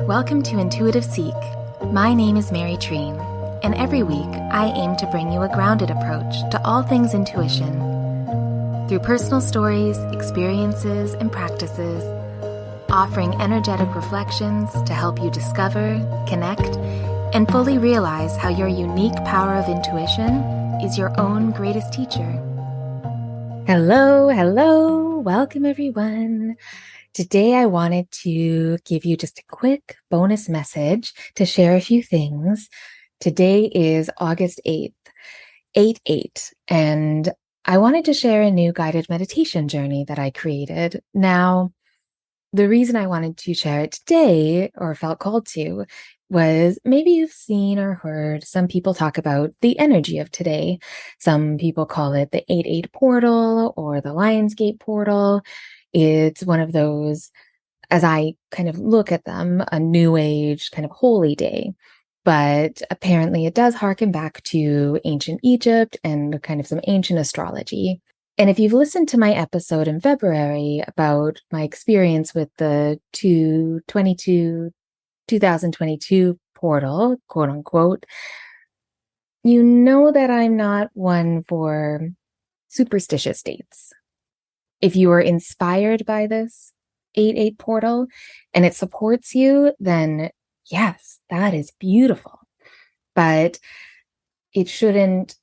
Welcome to Intuitive Seek. My name is Mary Treen, and every week I aim to bring you a grounded approach to all things intuition. Through personal stories, experiences, and practices, offering energetic reflections to help you discover, connect, and fully realize how your unique power of intuition is your own greatest teacher. Hello. Welcome, everyone. Today, I wanted to give you just a quick bonus message to share a few things. Today is August 8th, 8/8, and I wanted to share a new guided meditation journey that I created. Now, the reason I wanted to share it today, or felt called to, was maybe you've seen or heard some people talk about the energy of today. Some people call it the 8/8 portal or the Lionsgate portal. It's one of those, as I kind of look at them, a new age kind of holy day. But apparently it does harken back to ancient Egypt and kind of some ancient astrology. And if you've listened to my episode in February about my experience with the 2022 portal, quote unquote, you know that I'm not one for superstitious dates. If you are inspired by this 8/8 portal and it supports you, then yes, that is beautiful. But it shouldn't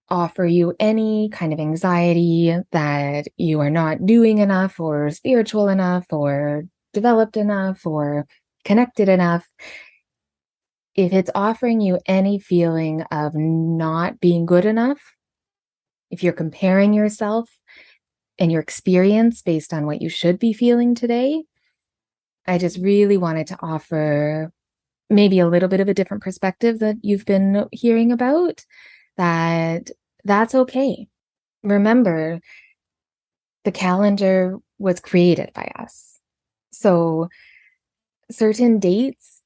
offer you any kind of anxiety that you are not doing enough or spiritual enough or developed enough or connected enough. If it's offering you any feeling of not being good enough, if you're comparing yourself and your experience based on what you should be feeling today, I just really wanted to offer maybe a little bit of a different perspective that you've been hearing about, that's okay. Remember, the calendar was created by us. So certain dates,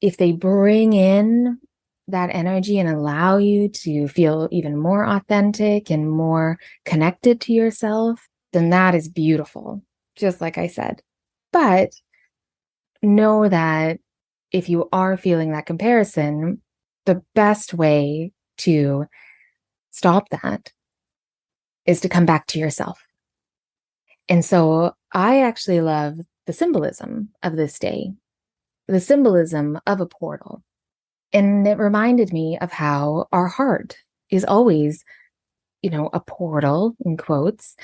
if they bring in that energy and allow you to feel even more authentic and more connected to yourself, then that is beautiful, just like I said. But know that if you are feeling that comparison, the best way to stop that is to come back to yourself. And so I actually love the symbolism of this day, the symbolism of a portal. And it reminded me of how our heart is always, a portal, in quotes,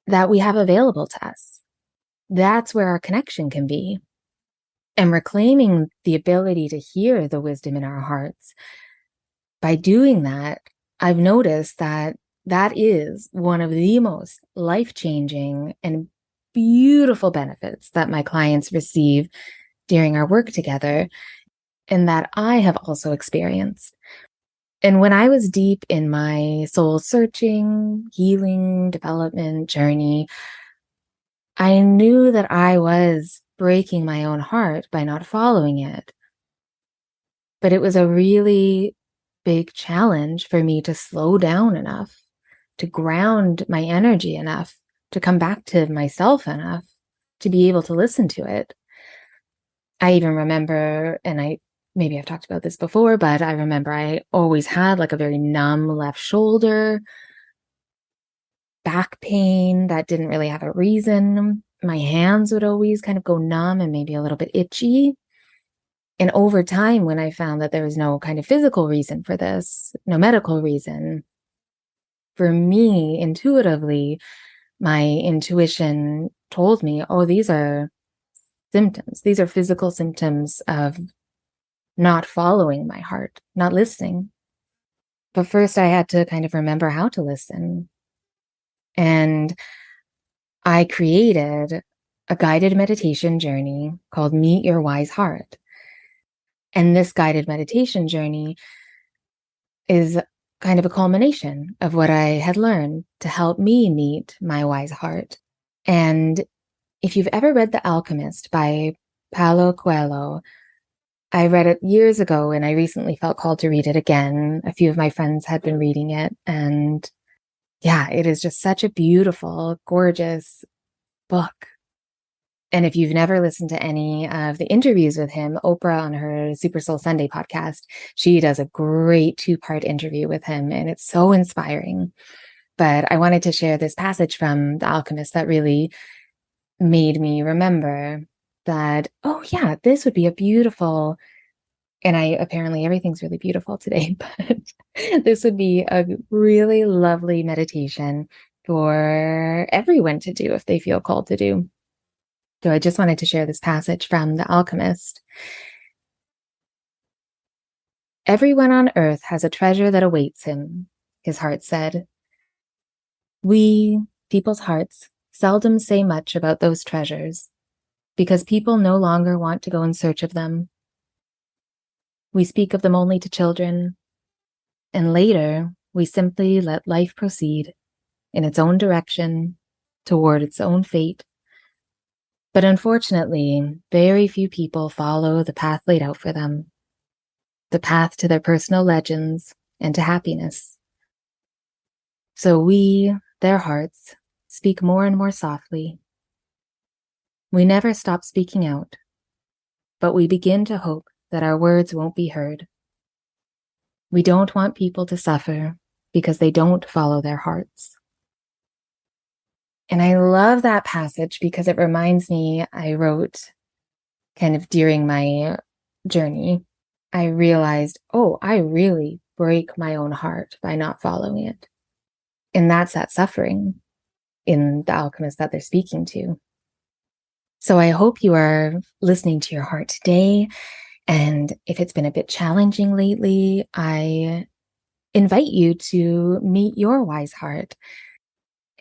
that we have available to us. That's where our connection can be. And reclaiming the ability to hear the wisdom in our hearts. By doing that, I've noticed that that is one of the most life-changing and beautiful benefits that my clients receive during our work together, and that I have also experienced. And when I was deep in my soul searching, healing, development journey, I knew that I was breaking my own heart by not following it. But it was a really big challenge for me to slow down enough, to ground my energy enough, to come back to myself enough to be able to listen to it. I even remember, and maybe I've talked about this before, but I remember I always had like a very numb left shoulder, back pain that didn't really have a reason. My hands would always kind of go numb and maybe a little bit itchy. And over time, when I found that there was no kind of physical reason for this, no medical reason, for me, intuitively, my intuition told me, oh, these are symptoms. These are physical symptoms of not following my heart, not listening. But first, I had to kind of remember how to listen. And I created a guided meditation journey called Meet Your Wise Heart. And this guided meditation journey is kind of a culmination of what I had learned to help me meet my wise heart. And if you've ever read The Alchemist by Paulo Coelho, I read it years ago and I recently felt called to read it again. A few of my friends had been reading it. And yeah, it is just such a beautiful, gorgeous book. And if you've never listened to any of the interviews with him, Oprah on her Super Soul Sunday podcast, she does a great 2-part interview with him, and it's so inspiring. But I wanted to share this passage from The Alchemist that really made me remember that, oh yeah, this would be a beautiful, and apparently everything's really beautiful today, but this would be a really lovely meditation for everyone to do if they feel called to do. So I just wanted to share this passage from The Alchemist. Everyone on earth has a treasure that awaits him, his heart said. We, people's hearts, seldom say much about those treasures because people no longer want to go in search of them. We speak of them only to children, and later we simply let life proceed in its own direction toward its own fate. But unfortunately, very few people follow the path laid out for them, the path to their personal legends and to happiness. So we, their hearts, speak more and more softly. We never stop speaking out, but we begin to hope that our words won't be heard. We don't want people to suffer because they don't follow their hearts. And I love that passage because it reminds me, I wrote kind of during my journey, I realized, oh, I really break my own heart by not following it. And that's that suffering in The Alchemist that they're speaking to. So I hope you are listening to your heart today. And if it's been a bit challenging lately, I invite you to meet your wise heart.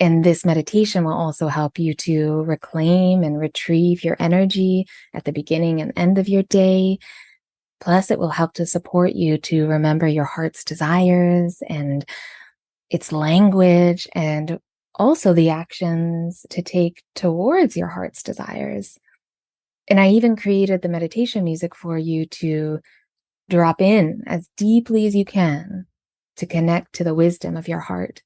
And this meditation will also help you to reclaim and retrieve your energy at the beginning and end of your day. Plus, it will help to support you to remember your heart's desires and its language, and also the actions to take towards your heart's desires. And I even created the meditation music for you to drop in as deeply as you can to connect to the wisdom of your heart.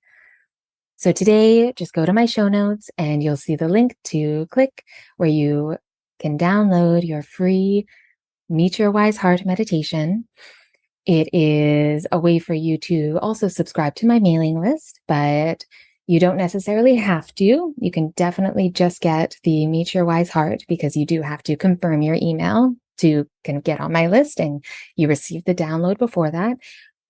So today, just go to my show notes and you'll see the link to click where you can download your free Meet Your Wise Heart meditation. It is a way for you to also subscribe to my mailing list, but you don't necessarily have to. You can definitely just get the Meet Your Wise Heart because you do have to confirm your email to kind of get on my list, and you receive the download before that.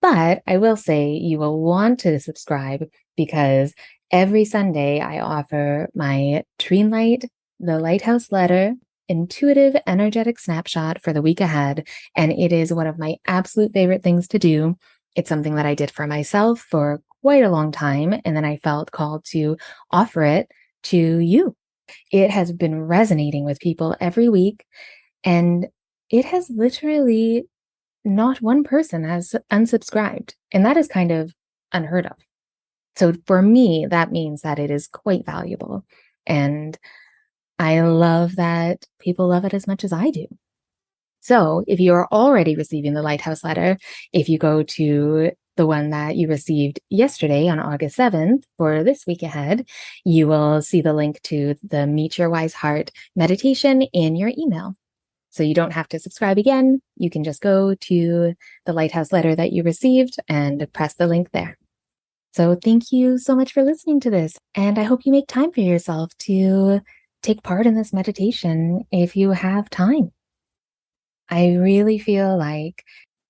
But I will say you will want to subscribe because every Sunday I offer my Dreamlight, the Lighthouse Letter, intuitive energetic snapshot for the week ahead. And it is one of my absolute favorite things to do. It's something that I did for myself for quite a long time. And then I felt called to offer it to you. It has been resonating with people every week. And it has literally not one person has unsubscribed. And that is kind of unheard of. So for me, that means that it is quite valuable. And I love that people love it as much as I do. So if you are already receiving the Lighthouse Letter, if you go to the one that you received yesterday on August 7th for this week ahead, you will see the link to the Meet Your Wise Heart meditation in your email. So you don't have to subscribe again. You can just go to the Lighthouse Letter that you received and press the link there. So thank you so much for listening to this. And I hope you make time for yourself to take part in this meditation if you have time. I really feel like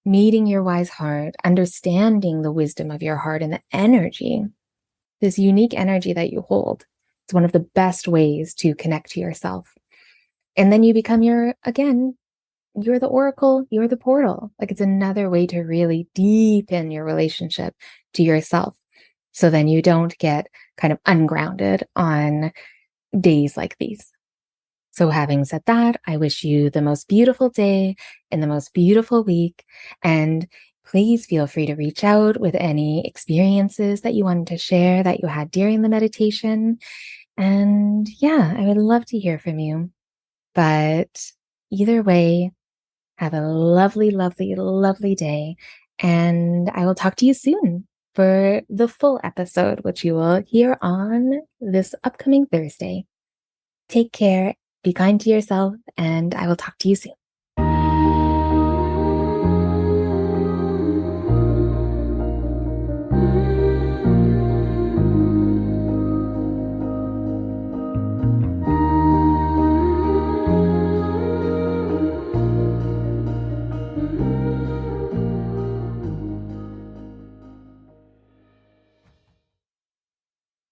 meeting your wise heart, understanding the wisdom of your heart and the energy, this unique energy that you hold, it's one of the best ways to connect to yourself. And then you become you're the oracle, you're the portal. Like it's another way to really deepen your relationship to yourself. So then you don't get kind of ungrounded on days like these. So having said that, I wish you the most beautiful day and the most beautiful week. And please feel free to reach out with any experiences that you wanted to share that you had during the meditation. And yeah, I would love to hear from you. But either way, have a lovely, lovely, lovely day. And I will talk to you soon for the full episode, which you will hear on this upcoming Thursday. Take care. Be kind to yourself, and I will talk to you soon.